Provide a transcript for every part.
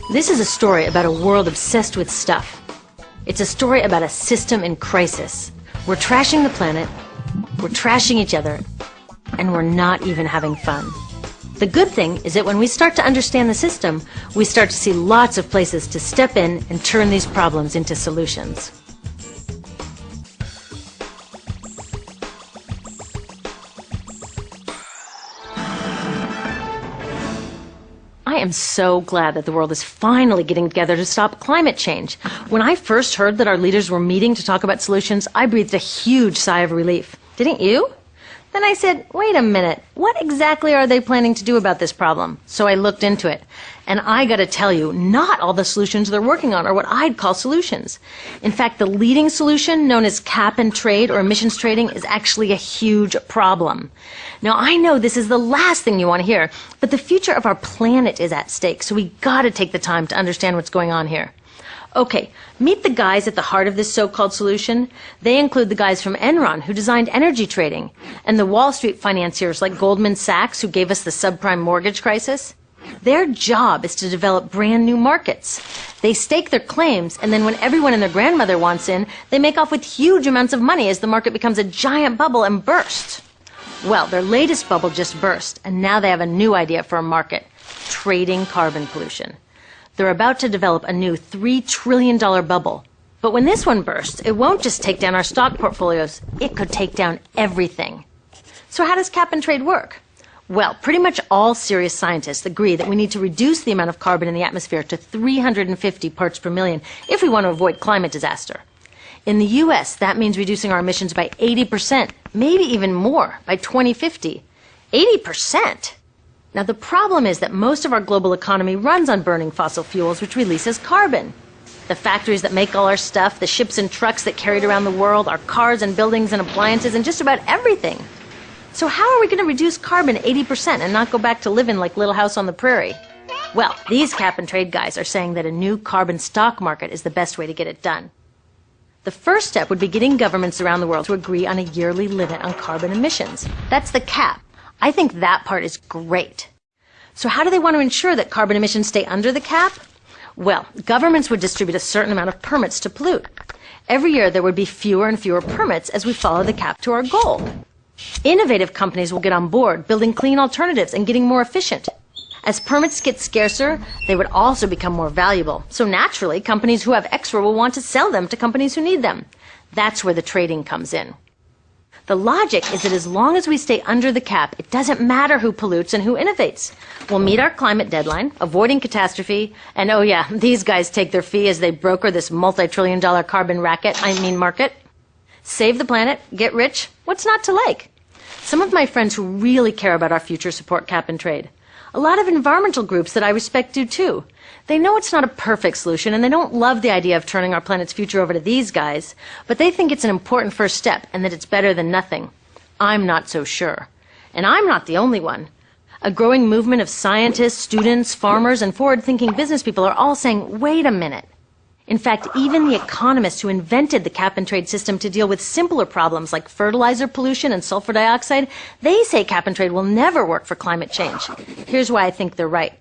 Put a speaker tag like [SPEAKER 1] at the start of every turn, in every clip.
[SPEAKER 1] This is a story about a world obsessed with stuff. It's a story about a system in crisis. We're trashing the planet, we're trashing each other, and we're not even having fun. The good thing is that when we start to understand the system, we start to see lots of places to step in and turn these problems into solutions. I am so glad that the world is finally getting together to stop climate change. When I first heard that our leaders were meeting to talk about solutions, I breathed a huge sigh of relief. Didn't you? Then I said, wait a minute, what exactly are they planning to do about this problem? So I looked into it. And I gotta tell you, not all the solutions they're working on are what I'd call solutions. In fact, the leading solution, known as cap and trade or emissions trading, is actually a huge problem. Now, I know this is the last thing you want to hear, but the future of our planet is at stake, so we gotta take the time to understand what's going on here. Okay, meet the guys at the heart of this so-called solution. They include the guys from Enron, who designed energy trading, and the Wall Street financiers like Goldman Sachs, who gave us the subprime mortgage crisis. Their job is to develop brand new markets. They stake their claims, and then when everyone and their grandmother wants in, they make off with huge amounts of money as the market becomes a giant bubble and bursts. Well, their latest bubble just burst, and now they have a new idea for a market: trading carbon pollution. They're about to develop a new $3 trillion bubble. But when this one bursts, it won't just take down our stock portfolios, it could take down everything. So how does cap and trade work? Well, pretty much all serious scientists agree that we need to reduce the amount of carbon in the atmosphere to 350 parts per million if we want to avoid climate disaster. In the US, that means reducing our emissions by 80%, maybe even more, by 2050. 80%! Now, the problem is that most of our global economy runs on burning fossil fuels, which releases carbon. The factories that make all our stuff, the ships and trucks that carry it around the world, our cars and buildings and appliances, and just about everything. So how are we going to reduce carbon 80% and not go back to living like Little House on the Prairie? Well, these cap and trade guys are saying that a new carbon stock market is the best way to get it done. The first step would be getting governments around the world to agree on a yearly limit on carbon emissions. That's the cap. I think that part is great. So how do they want to ensure that carbon emissions stay under the cap? Well, governments would distribute a certain amount of permits to pollute. Every year there would be fewer and fewer permits as we follow the cap to our goal. Innovative companies will get on board, building clean alternatives and getting more efficient. As permits get scarcer, they would also become more valuable. So naturally, companies who have extra will want to sell them to companies who need them. That's where the trading comes in. The logic is that as long as we stay under the cap, it doesn't matter who pollutes and who innovates. We'll meet our climate deadline, avoiding catastrophe, and oh yeah, these guys take their fee as they broker this multi-trillion-dollar carbon market. Save the planet, get rich, what's not to like? Some of my friends who really care about our future support cap and trade. A lot of environmental groups that I respect do too. They know it's not a perfect solution, and they don't love the idea of turning our planet's future over to these guys, but they think it's an important first step and that it's better than nothing. I'm not so sure. And I'm not the only one. A growing movement of scientists, students, farmers, and forward-thinking business people are all saying, wait a minute. In fact, even the economists who invented the cap and trade system to deal with simpler problems like fertilizer pollution and sulfur dioxide, they say cap and trade will never work for climate change. Here's why I think they're right.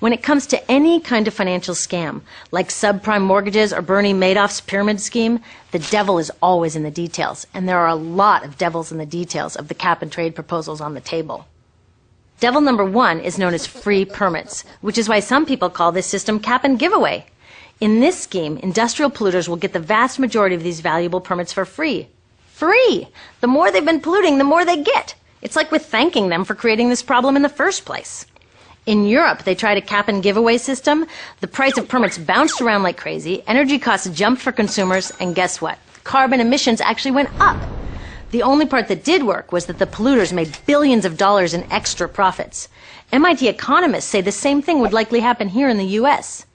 [SPEAKER 1] When it comes to any kind of financial scam, like subprime mortgages or Bernie Madoff's pyramid scheme, the devil is always in the details, and there are a lot of devils in the details of the cap and trade proposals on the table. Devil number one is known as free permits, which is why some people call this system cap and giveaway. In this scheme, industrial polluters will get the vast majority of these valuable permits for free. Free! The more they've been polluting, the more they get. It's like we're thanking them for creating this problem in the first place. In Europe, they tried a cap and giveaway system. The price of permits bounced around like crazy, energy costs jumped for consumers, and guess what? Carbon emissions actually went up. The only part that did work was that the polluters made billions of dollars in extra profits. MIT economists say the same thing would likely happen here in the US.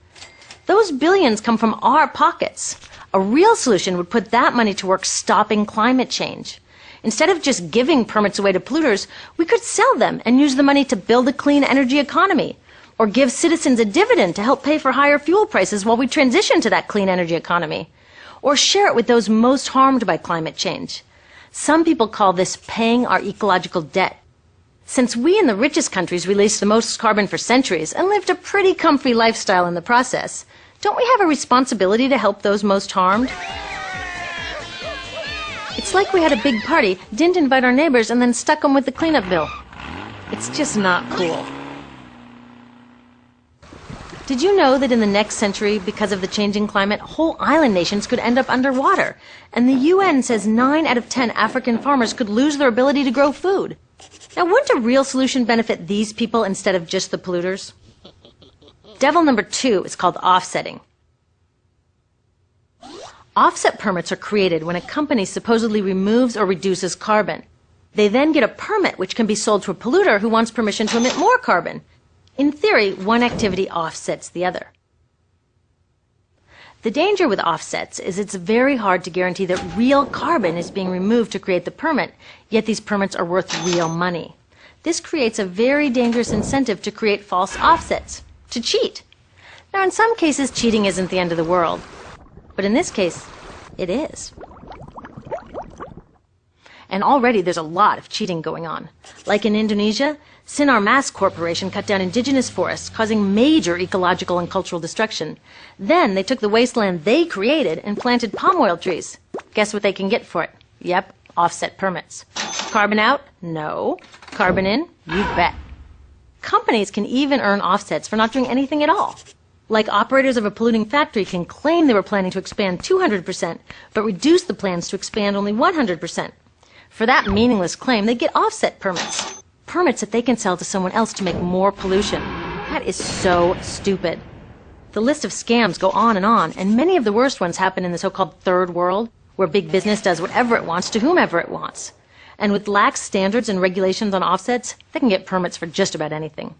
[SPEAKER 1] Those billions come from our pockets. A real solution would put that money to work stopping climate change. Instead of just giving permits away to polluters, we could sell them and use the money to build a clean energy economy, or give citizens a dividend to help pay for higher fuel prices while we transition to that clean energy economy, or share it with those most harmed by climate change. Some people call this paying our ecological debt. Since we in the richest countries released the most carbon for centuries and lived a pretty comfy lifestyle in the process, don't we have a responsibility to help those most harmed? It's like we had a big party, didn't invite our neighbors, and then stuck them with the cleanup bill. It's just not cool. Did you know that in the next century, because of the changing climate, whole island nations could end up underwater? And the UN says 9 out of 10 African farmers could lose their ability to grow food. Now, wouldn't a real solution benefit these people instead of just the polluters? Devil number 2 is called offsetting. Offset permits are created when a company supposedly removes or reduces carbon. They then get a permit which can be sold to a polluter who wants permission to emit more carbon. In theory, one activity offsets the other. The danger with offsets is it's very hard to guarantee that real carbon is being removed to create the permit, yet these permits are worth real money. This creates a very dangerous incentive to create false offsets, to cheat. Now, in some cases, cheating isn't the end of the world. But in this case, it is. And already there's a lot of cheating going on. Like in Indonesia, Sinar Mas Corporation cut down indigenous forests, causing major ecological and cultural destruction. Then they took the wasteland they created and planted palm oil trees. Guess what they can get for it? Yep, offset permits. Carbon out? No. Carbon in? You bet. Companies can even earn offsets for not doing anything at all. Like operators of a polluting factory can claim they were planning to expand 200%, but reduce the plans to expand only 100%. For that meaningless claim, they get offset permits. Permits that they can sell to someone else to make more pollution. That is so stupid. The list of scams go on, and many of the worst ones happen in the so-called third world, where big business does whatever it wants to whomever it wants. And with lax standards and regulations on offsets, they can get permits for just about anything.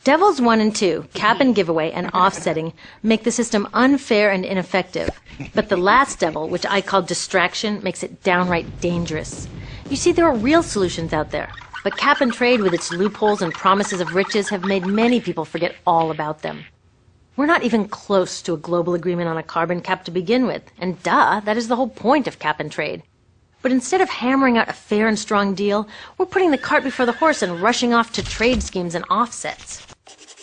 [SPEAKER 1] Devils 1 and 2, cap and giveaway and offsetting, make the system unfair and ineffective. But the last devil, which I call distraction, makes it downright dangerous. You see, there are real solutions out there. But cap and trade with its loopholes and promises of riches have made many people forget all about them. We're not even close to a global agreement on a carbon cap to begin with. And duh, that is the whole point of cap and trade. But instead of hammering out a fair and strong deal, we're putting the cart before the horse and rushing off to trade schemes and offsets.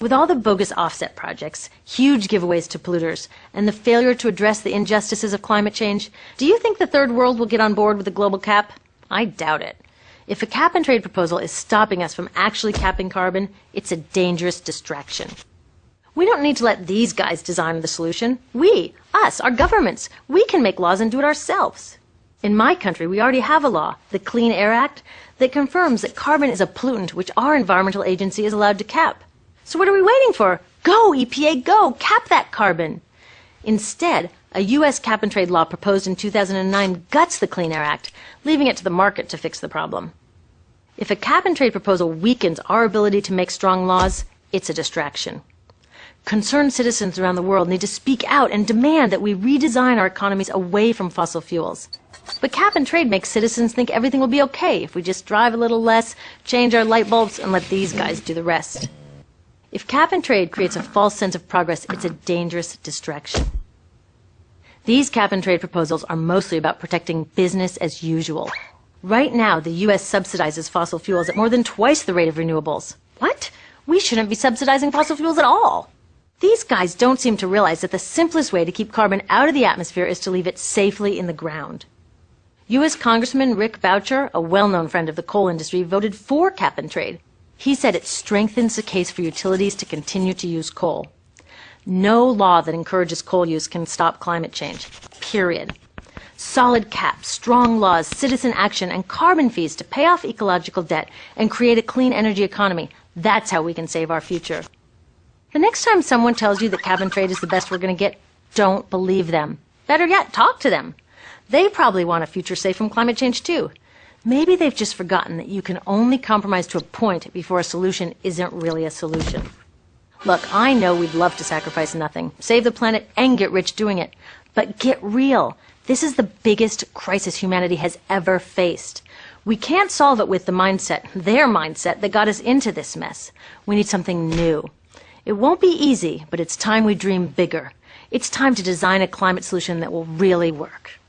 [SPEAKER 1] With all the bogus offset projects, huge giveaways to polluters, and the failure to address the injustices of climate change, do you think the third world will get on board with a global cap? I doubt it. If a cap and trade proposal is stopping us from actually capping carbon, it's a dangerous distraction. We don't need to let these guys design the solution. We, us, our governments, we can make laws and do it ourselves. In my country, we already have a law, the Clean Air Act, that confirms that carbon is a pollutant which our environmental agency is allowed to cap. So what are we waiting for? Go, EPA, go! Cap that carbon! Instead, a U.S. cap and trade law proposed in 2009 guts the Clean Air Act, leaving it to the market to fix the problem. If a cap and trade proposal weakens our ability to make strong laws, it's a distraction. Concerned citizens around the world need to speak out and demand that we redesign our economies away from fossil fuels. But cap and trade makes citizens think everything will be okay if we just drive a little less, change our light bulbs, and let these guys do the rest. If cap and trade creates a false sense of progress, it's a dangerous distraction. These cap and trade proposals are mostly about protecting business as usual. Right now, the U.S. subsidizes fossil fuels at more than twice the rate of renewables. What? We shouldn't be subsidizing fossil fuels at all. These guys don't seem to realize that the simplest way to keep carbon out of the atmosphere is to leave it safely in the ground. U.S. Congressman Rick Boucher, a well-known friend of the coal industry, voted for cap and trade. He said it strengthens the case for utilities to continue to use coal. No law that encourages coal use can stop climate change. Period. Solid caps, strong laws, citizen action, and carbon fees to pay off ecological debt and create a clean energy economy. That's how we can save our future. The next time someone tells you that cap and trade is the best we're going to get, don't believe them. Better yet, talk to them. They probably want a future safe from climate change too. Maybe they've just forgotten that you can only compromise to a point before a solution isn't really a solution. Look, I know we'd love to sacrifice nothing, save the planet, and get rich doing it. But get real. This is the biggest crisis humanity has ever faced. We can't solve it with the mindset, their mindset, that got us into this mess. We need something new. It won't be easy, but it's time we dream bigger. It's time to design a climate solution that will really work.